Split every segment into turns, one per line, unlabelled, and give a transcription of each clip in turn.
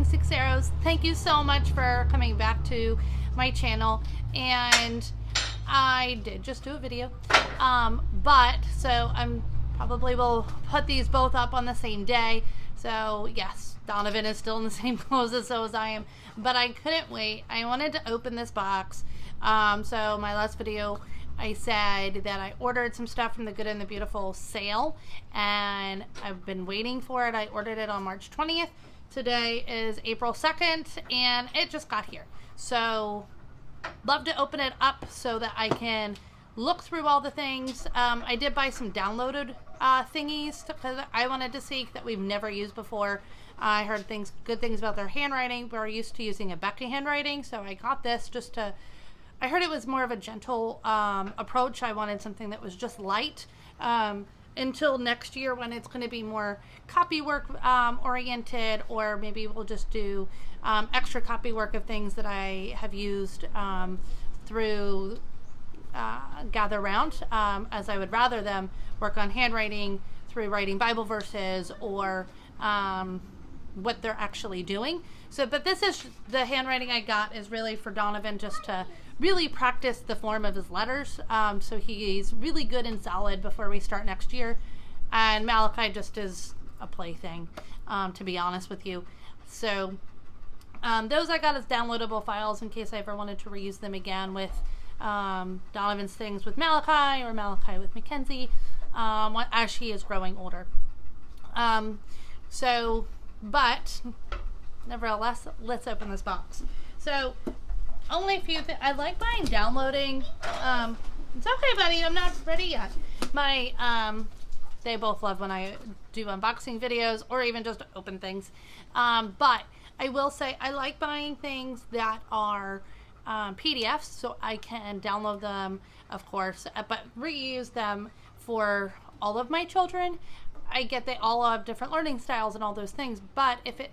Six Arrows. Thank you so much for coming back to my channel. And I did just do a video, but so I'm probably will put these both up on the same day. So yes, Donovan is still in the same clothes as I am, but I couldn't wait. I wanted to open this box. So my last video, I said that I ordered some stuff from the Good and the Beautiful sale, and I've been waiting for it. I ordered it on March 20th. Today is April 2nd, and it just got here. So love to open it up so that I can look through all the things. I did buy some downloaded thingies because I wanted to see that we've never used before. I heard good things about their handwriting. We're used to using a Becca handwriting, so I got this just to, I heard it was more of a gentle approach. I wanted something that was just light until next year when it's going to be more copy work oriented, or maybe we'll just do extra copy work of things that I have used through Gather Round, as I would rather them work on handwriting through writing Bible verses or what they're actually doing. So, but this is the handwriting I got is really for Donovan, just to really practice the form of his letters, so he's really good and solid before we start next year. And Malachi just is a plaything, to be honest with you. So those I got as downloadable files in case I ever wanted to reuse them again with Donovan's things with Malachi, or Malachi with Mackenzie, as she is growing older. But nevertheless, let's open this box. So only a few things. I like buying downloading. It's okay, buddy, I'm not ready yet. They both love when I do unboxing videos or even just open things. But I will say I like buying things that are PDFs, so I can download them, of course, but reuse them for all of my children. I get they all have different learning styles and all those things, but if it,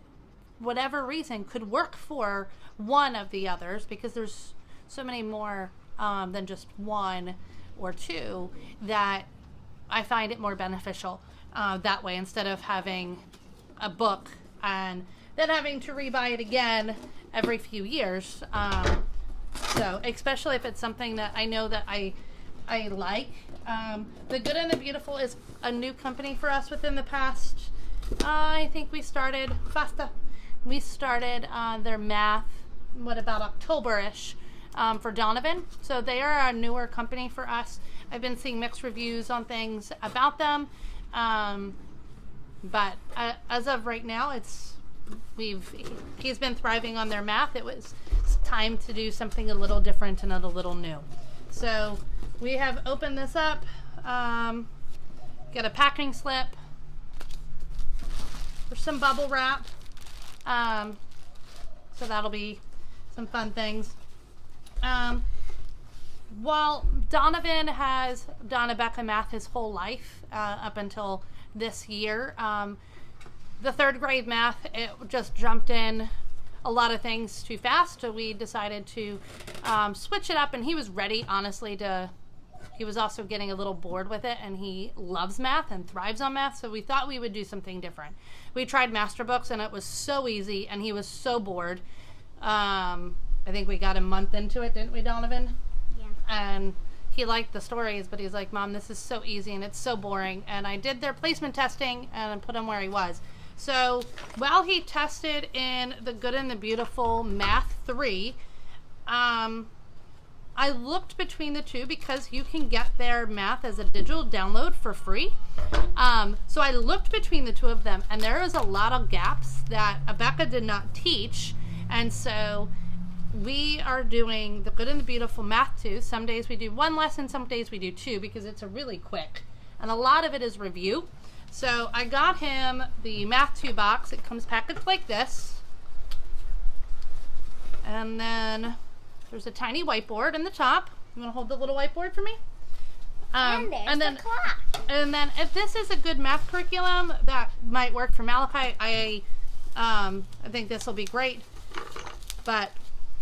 whatever reason, could work for one of the others, because there's so many more than just one or two, that I find it more beneficial that way, instead of having a book and then having to rebuy it again every few years. So especially if it's something that I know that I like. The Good and the Beautiful is a new company for us within the past, I think we started their math, about October-ish, for Donovan. So they are a newer company for us. I've been seeing mixed reviews on things about them. But as of right now, he's been thriving on their math. It was time to do something a little different and a little new. So we have opened this up. Got a packing slip. There's some bubble wrap. So that'll be some fun things. While Donovan has done Abeka math his whole life, up until this year, the third grade math, it just jumped in a lot of things too fast, so we decided to switch it up, and he was ready, honestly, he was also getting a little bored with it, and he loves math and thrives on math, so we thought we would do something different. We tried master books, and it was so easy, and he was so bored. I think we got a month into it, didn't we, Donovan?
Yeah.
And he liked the stories, but he's like, Mom, this is so easy, and it's so boring. And I did their placement testing and put him where he was. So while he tested in the Good and the Beautiful Math 3, I looked between the two, because you can get their math as a digital download for free. So I looked between the two of them, and there was a lot of gaps that Abeka did not teach. And so we are doing the Good and the Beautiful Math 2. Some days we do one lesson, some days we do two, because it's a really quick. And a lot of it is review. So I got him the Math 2 box. It comes packaged like this. And then there's a tiny whiteboard in the top. You want to hold the little whiteboard for me?
And then the clock.
And then if this is a good math curriculum that might work for Malachi, I think this will be great. But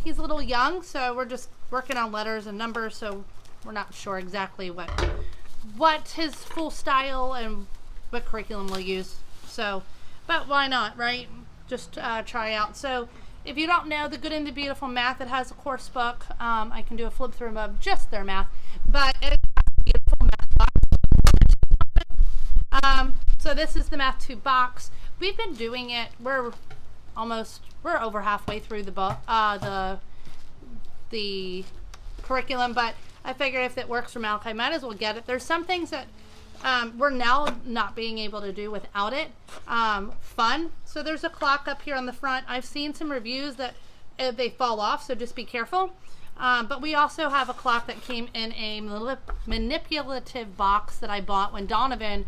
he's a little young, so we're just working on letters and numbers, so we're not sure exactly what his full style and what curriculum we'll use. So, but why not, right? just try out. So if you don't know the Good and the Beautiful Math, it has a course book. I can do a flip through of just their math, but it has a beautiful math box. So this is the Math 2 box. We've been doing it. We're over halfway through the book, the curriculum, but I figured if it works for Malachi, might as well get it. There's some things that we're now not being able to do without it. Fun. So there's a clock up here on the front. I've seen some reviews that they fall off, so just be careful. But we also have a clock that came in a manipulative box that I bought when Donovan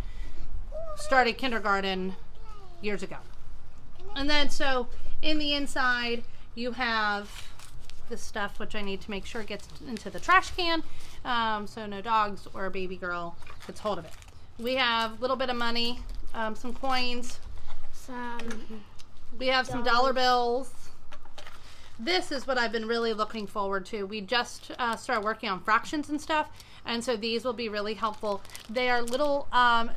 started kindergarten years ago. And then so in the inside you have this stuff, which I need to make sure gets into the trash can, so no dogs or a baby girl gets hold of it. We have a little bit of money, some coins, we have some dollar bills. This is what I've been really looking forward to. We just started working on fractions and stuff, and so these will be really helpful. They are little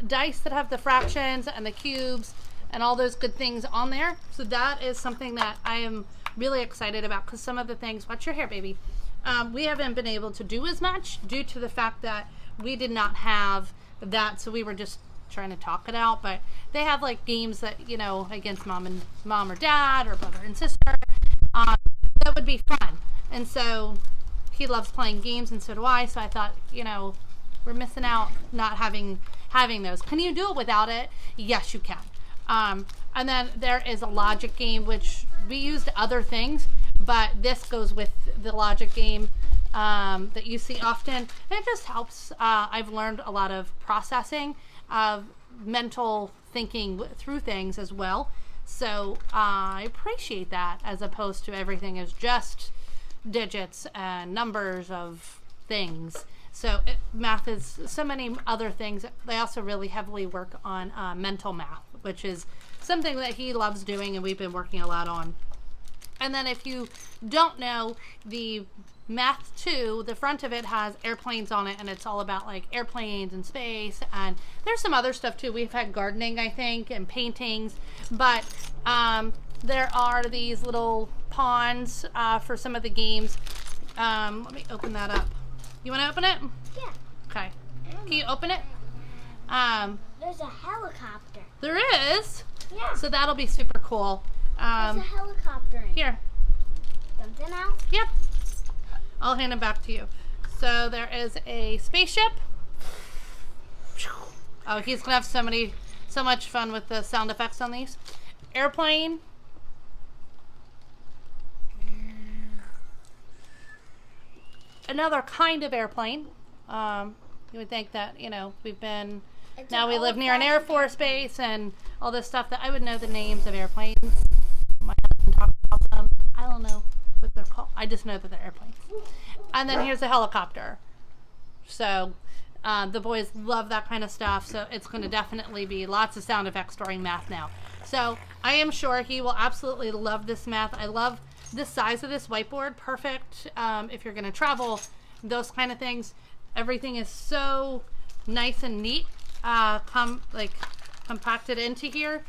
dice that have the fractions and the cubes and all those good things on there. So that is something that I am really excited about, because some of the things, watch your hair, baby, we haven't been able to do as much due to the fact that we did not have that, so we were just trying to talk it out. But they have like games that, you know, against mom or dad or brother and sister, that would be fun. And so he loves playing games, and so do I. So I thought, you know, we're missing out not having those. Can you do it without it? Yes, you can. And then there is a logic game, which we used other things, but this goes with the logic game that you see often. And it just helps. I've learned a lot of processing of mental thinking through things as well. So I appreciate that, as opposed to everything is just digits and numbers of things. So math is so many other things. They also really heavily work on mental math, which is something that he loves doing and we've been working a lot on. And then if you don't know, the Math 2, the front of it has airplanes on it, and it's all about like airplanes and space, and there's some other stuff too. We've had gardening, I think, and paintings, but there are these little ponds for some of the games. Let me open that up. You want to open it?
Yeah.
Okay. Can you open it?
There's a helicopter.
There is?
Yeah.
So that'll be super cool.
There's a helicopter in
Here.
Something else?
Yep. I'll hand it back to you. So there is a spaceship. Oh, he's gonna have so much fun with the sound effects on these. Airplane. Another kind of airplane. You would think that, you know, we live near an Air Force base and all this stuff, that I would know the names of airplanes. My husband talks about them. I don't know what they're called. I just know that they're airplanes. And then here's a helicopter. So the boys love that kind of stuff. So it's going to definitely be lots of sound effects during math now. So I am sure he will absolutely love this math. I love the size of this whiteboard. Perfect if you're going to travel, those kind of things. Everything is so nice and neat. Compacted into here.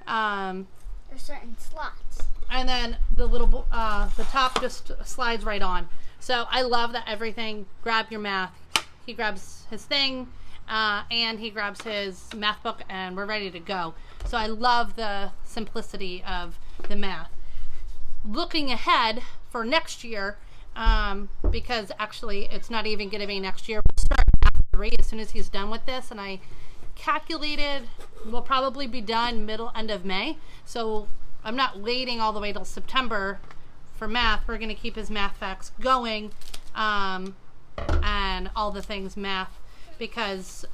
There's certain slots.
And then the top just slides right on. So I love that everything. Grab your math. He grabs his thing, and he grabs his math book, and we're ready to go. So I love the simplicity of the math. Looking ahead for next year, because actually it's not even going to be next year. We'll start Math 3 as soon as he's done with this, and I calculated we'll probably be done end of May. So I'm not waiting all the way till September for math. We're going to keep his math facts going, and all the things math, because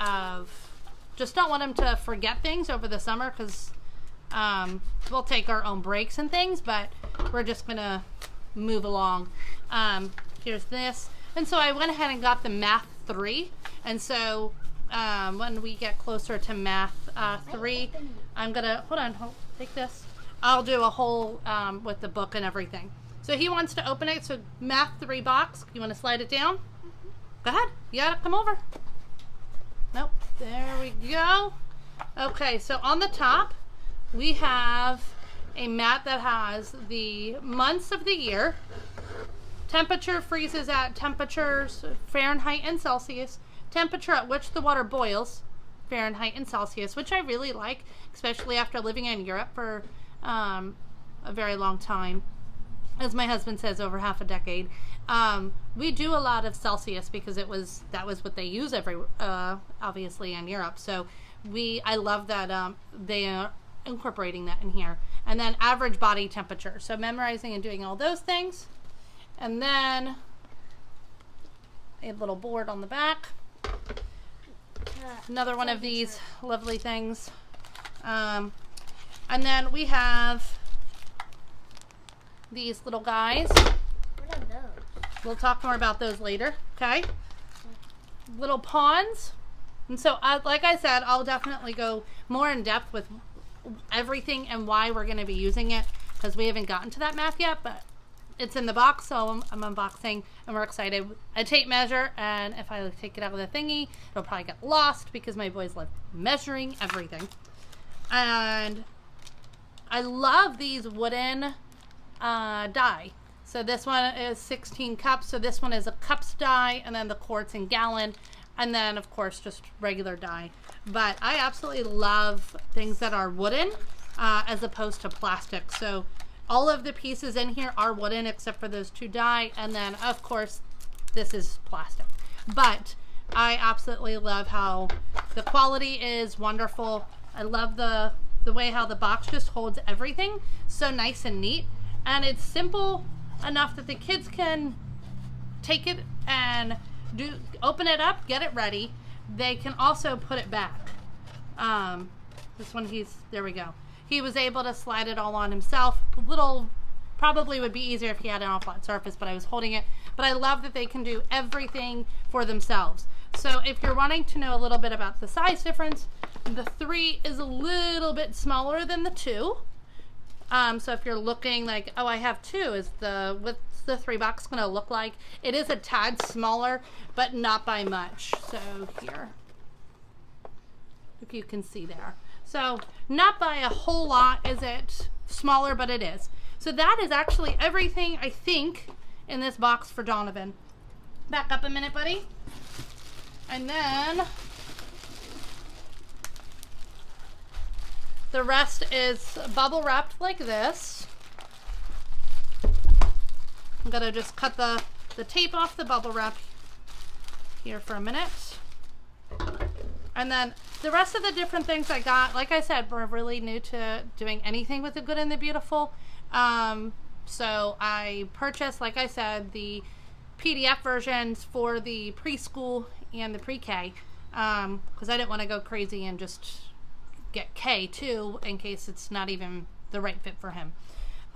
just don't want him to forget things over the summer, because we'll take our own breaks and things, but we're just going to move along. Here's this. And so I went ahead and got the Math 3. And so when we get closer to Math 3, I'm going to, take this. I'll do a whole with the book and everything. So he wants to open it. So Math 3 box. You want to slide it down? Go ahead. You got to come over. Nope. There we go. Okay. So on the top, we have a mat that has the months of the year. Temperature freezes at temperatures Fahrenheit and Celsius. Temperature at which the water boils, Fahrenheit and Celsius, which I really like, especially after living in Europe for a very long time. As my husband says, over half a decade. We do a lot of Celsius because that was what they use obviously in Europe. So I love that they are incorporating that in here. And then average body temperature. So memorizing and doing all those things. And then a little board on the back. Another one of these lovely things. And then we have these little guys.
What are those?
We'll talk more about those later, okay? Little pawns. And so, like I said, I'll definitely go more in depth with everything and why we're going to be using it, because we haven't gotten to that math yet, but it's in the box, so I'm unboxing and we're excited. A tape measure, and if I take it out of the thingy, it'll probably get lost because my boys love measuring everything. And I love these wooden die. So this one is 16 cups, so this one is a cups die, and then the quarts and gallon, and then of course just regular die. But I absolutely love things that are wooden as opposed to plastic. So all of the pieces in here are wooden except for those two die, and then of course this is plastic. But I absolutely love how the quality is wonderful. I love the way how the box just holds everything so nice and neat, and it's simple enough that the kids can take it and open it up, get it ready. They can also put it back. This one, there we go. He was able to slide it all on himself. Probably would be easier if he had it on a flat surface, but I was holding it. But I love that they can do everything for themselves. So if you're wanting to know a little bit about the size difference, the 3 is a little bit smaller than the 2. So if you're looking like, oh, I have 2, what's the 3 box going to look like? It is a tad smaller, but not by much. So here, if you can see there. So not by a whole lot is it smaller, but it is. So that is actually everything, I think, in this box for Donovan. Back up a minute, buddy. And then the rest is bubble wrapped like this. I'm gonna just cut the tape off the bubble wrap here for a minute. And then the rest of the different things I got, like I said, we're really new to doing anything with the good and the beautiful. So I purchased, like I said, the PDF versions for the preschool and the pre-K, because I didn't want to go crazy and just get K too in case it's not even the right fit for him.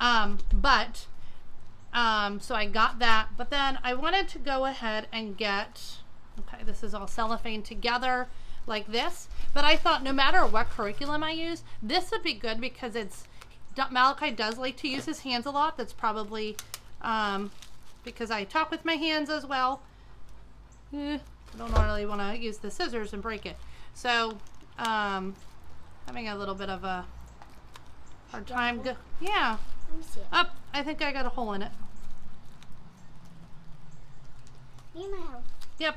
So I got that, but then I wanted to go ahead and get, okay, this is all cellophane together like this, but I thought no matter what curriculum I use, this would be good because Malachi does like to use his hands a lot. That's probably because I talk with my hands as well. I don't really want to use the scissors and break it. So having a little bit of a hard time. Yeah.
Let me see it.
Up. I think I got a hole in it.
Need my help.
Yep.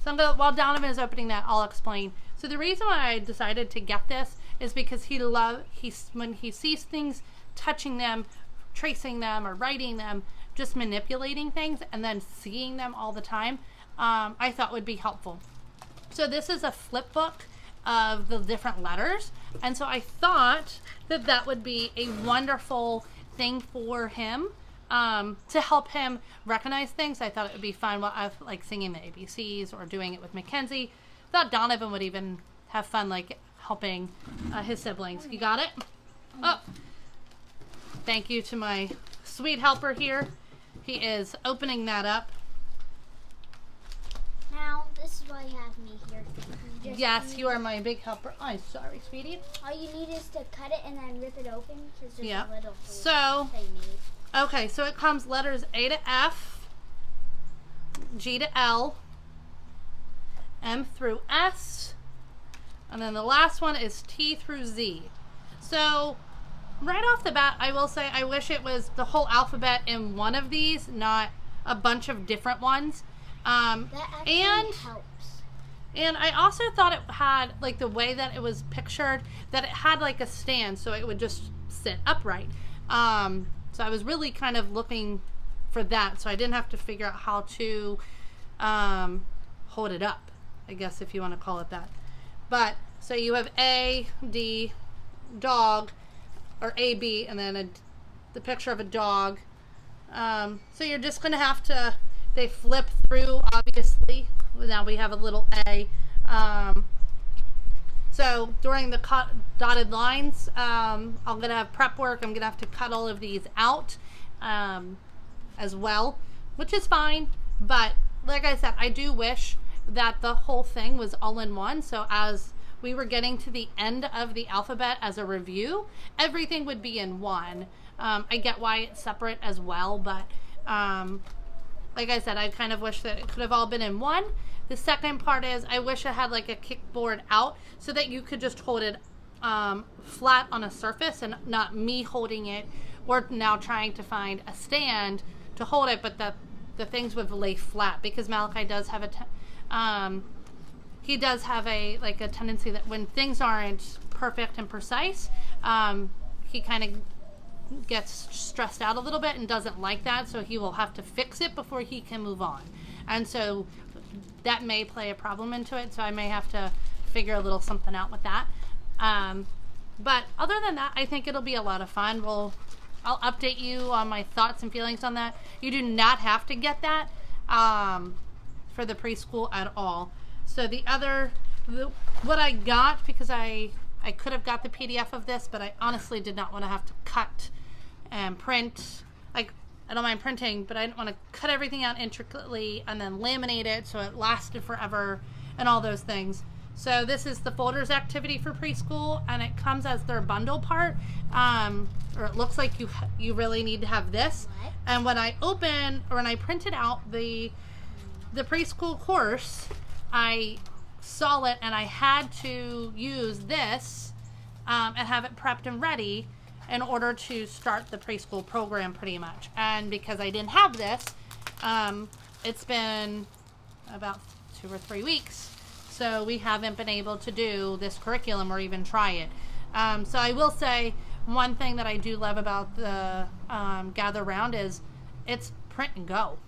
So while Donovan is opening that, I'll explain. So the reason why I decided to get this is because when he sees things, touching them, tracing them, or writing them, just manipulating things, and then seeing them all the time, I thought would be helpful. So this is a flip book of the different letters, and so I thought that would be a wonderful thing for him. To help him recognize things. I thought it would be fun while I was like singing the ABCs or doing it with Mackenzie. Thought Donovan would even have fun like helping his siblings. You got it? Oh, thank you to my sweet helper here. He is opening that up.
Now, this is why you have me here.
Yes, you are my big helper. I'm sorry, sweetie.
All you need is to cut it and then rip it open because there's a little hole
so,
that you need.
Okay, so it comes letters A to F, G to L, M through S, and then the last one is T through Z. So right off the bat, I will say I wish it was the whole alphabet in one of these, not a bunch of different ones.
That actually helps.
And I also thought it had, like, the way that it was pictured, that it had like a stand so it would just sit upright. So I was really kind of looking for that, so I didn't have to figure out how to hold it up, I guess, if you want to call it that. But so you have A, D, dog, or A, B, and then the picture of a dog. So you're just going to have to, they flip through, obviously. Now we have a little A. So during the dotted lines, I'm going to have prep work. I'm going to have to cut all of these out as well, which is fine. But like I said, I do wish that the whole thing was all in one. So as we were getting to the end of the alphabet as a review, everything would be in one. I get why it's separate as well, but like I said, I kind of wish that it could have all been in one. The second part is I wish I had like a kickboard out so that you could just hold it flat on a surface and not me holding it, or now trying to find a stand to hold it, but the things would lay flat, because Malachi does have he does have a tendency that when things aren't perfect and precise, he kind of gets stressed out a little bit and doesn't like that, so he will have to fix it before he can move on. And so that may play a problem into it, so I may have to figure a little something out with that. But other than that, I think it'll be a lot of fun. I'll update you on my thoughts and feelings on that. You do not have to get that for the preschool at all. So what I got, because I could have got the PDF of this, but I honestly did not want to have to cut and print. Like, I don't mind printing, but I didn't want to cut everything out intricately and then laminate it so it lasted forever and all those things. So this is the folders activity for preschool, and it comes as their bundle part, or it looks like you really need to have this.
What?
And when I printed out the preschool course, I saw it and I had to use this and have it prepped and ready in order to start the preschool program, pretty much. And because I didn't have this, it's been about 2 or 3 weeks, so we haven't been able to do this curriculum or even try it. So I will say one thing that I do love about the Gather Round is it's print and go.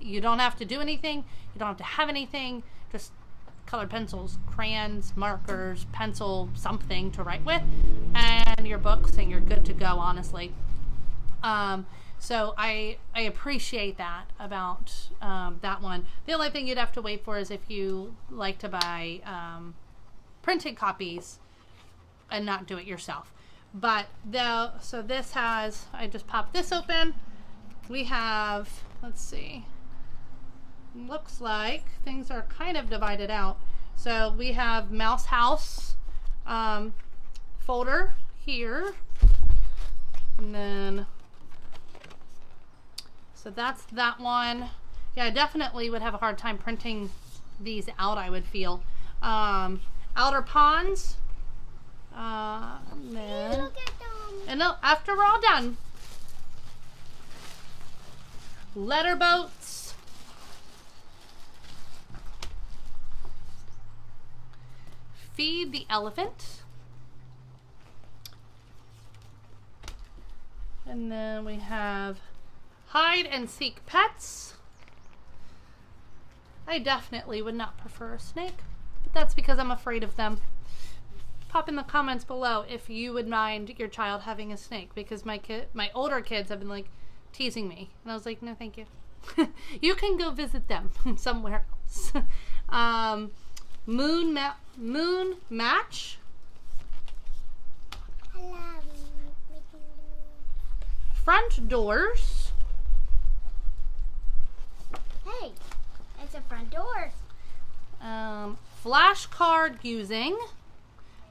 You don't have to do anything. You don't have to have anything. Just colored pencils, crayons, markers, pencil, something to write with, and your books, and you're good to go, honestly. So I appreciate that about that one. The only thing you'd have to wait for is if you like to buy printed copies and not do it yourself. But so this has, I just popped this open. We have, let's see, looks like things are kind of divided out. So we have Mouse House folder here, and then so that's that one. Yeah, I definitely would have a hard time printing these out, I would feel. Outer Ponds, and then,
Look at them.
and no, after we're all done, letter boats, feed the elephant, and then we have hide and seek pets. I definitely would not prefer a snake, but that's because I'm afraid of them. Pop in the comments below if you would mind your child having a snake, because my older kids have been like teasing me, and I was like, no, thank you. You can go visit them somewhere else. Moon match.
I love making the moon.
Front doors.
Hey, it's a front door.
Flashcard using.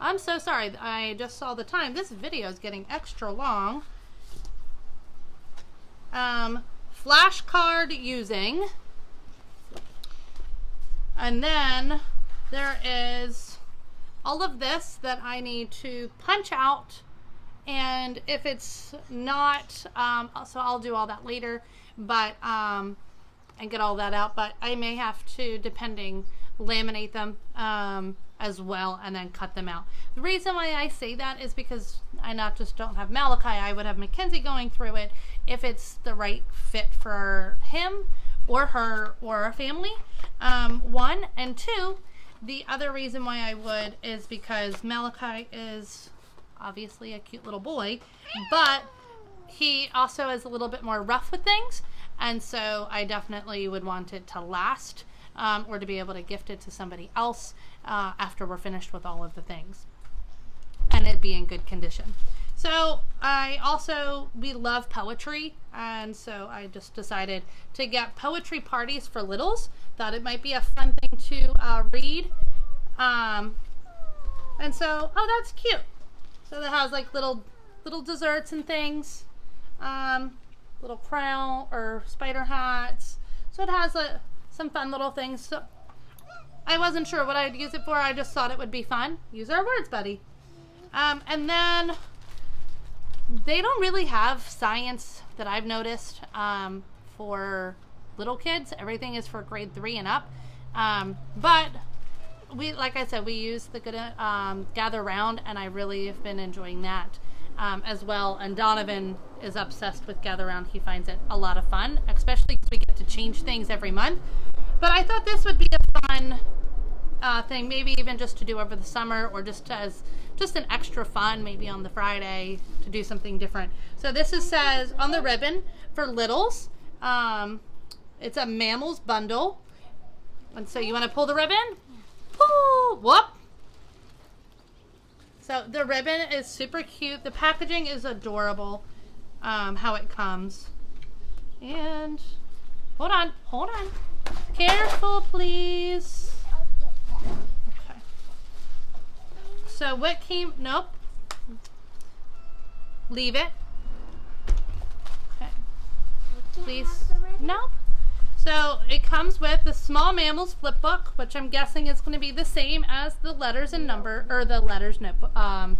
I'm so sorry, I just saw the time. This video is getting extra long. Flashcard using. And then there is all of this that I need to punch out And if it's not, so I'll do all that later, but and get all that out. But I may have to, depending, laminate them as well and then cut them out. The reason why I say that is because I not just don't have Malachi, I would have Mackenzie going through it if it's the right fit for him or her or a family. One, and two, the other reason why I would is because Malachi is obviously a cute little boy, but he also is a little bit more rough with things, and so I definitely would want it to last, or to be able to gift it to somebody else after we're finished with all of the things, and it be in good condition. So we love poetry, and so I just decided to get poetry parties for littles. Thought it might be a fun thing to read. And so, oh, that's cute. So that has like little desserts and things, little crown or spider hats. So it has some fun little things. So I wasn't sure what I'd use it for. I just thought it would be fun. Use our words, buddy. And then they don't really have science that I've noticed for little kids. Everything is for grade 3 and up. But like I said, we use the good Gather Round, and I really have been enjoying that as well. And Donovan is obsessed with Gather Round. He finds it a lot of fun, especially because we get to change things every month. But I thought this would be a fun thing, maybe even just to do over the summer, or just as an extra fun, maybe on the Friday, to do something different. So this says on the ribbon for littles, it's a mammals bundle. And so you want to pull the ribbon? Pull! Whoop! So the ribbon is super cute. The packaging is adorable, how it comes. And hold on. Careful, please. Okay. So what came? Nope. Leave it. Okay. Please. Nope. So it comes with the Small Mammals flip book, which I'm guessing is going to be the same as the letters and number, or the letters notebook,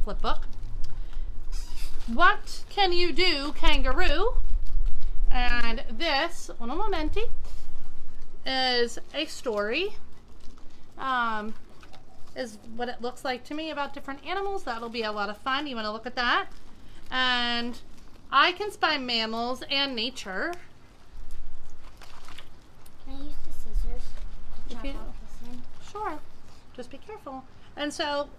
flip book. What can you do, kangaroo? And this, uno momenti, is a story. Is what it looks like to me about different animals. That'll be a lot of fun. You want to look at that? And I can spy mammals and nature.
Can I use the scissors to chop out this thing?
Sure. Just be careful. And so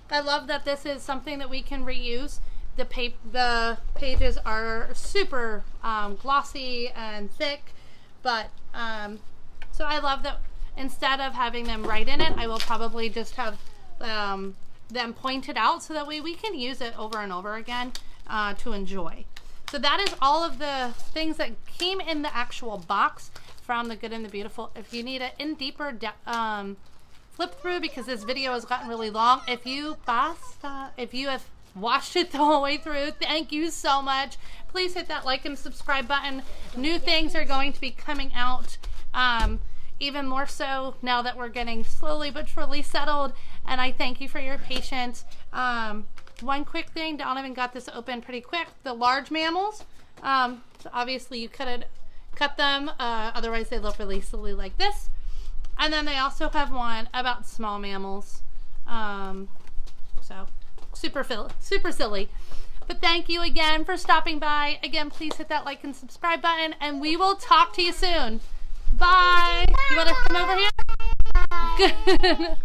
I love that this is something that we can reuse. The pages are super glossy and thick, but so I love that instead of having them write in it, I will probably just have them pointed out, so that way we can use it over and over again to enjoy. So that is all of the things that came in the actual box from the Good and the Beautiful. If you need an deeper flip through, because this video has gotten really long, if you have watched it the whole way through, thank you so much. Please hit that like and subscribe button. New things are going to be coming out even more so now that we're getting slowly but surely settled, and I thank you for your patience. One quick thing, Donovan got this open pretty quick. The large mammals, so obviously you couldn't cut them, otherwise they look really silly like this. And then they also have one about small mammals, so super silly. But thank you again for stopping by. Again, please hit that like and subscribe button, and we will talk to you soon. Bye. You want to come over here? Good.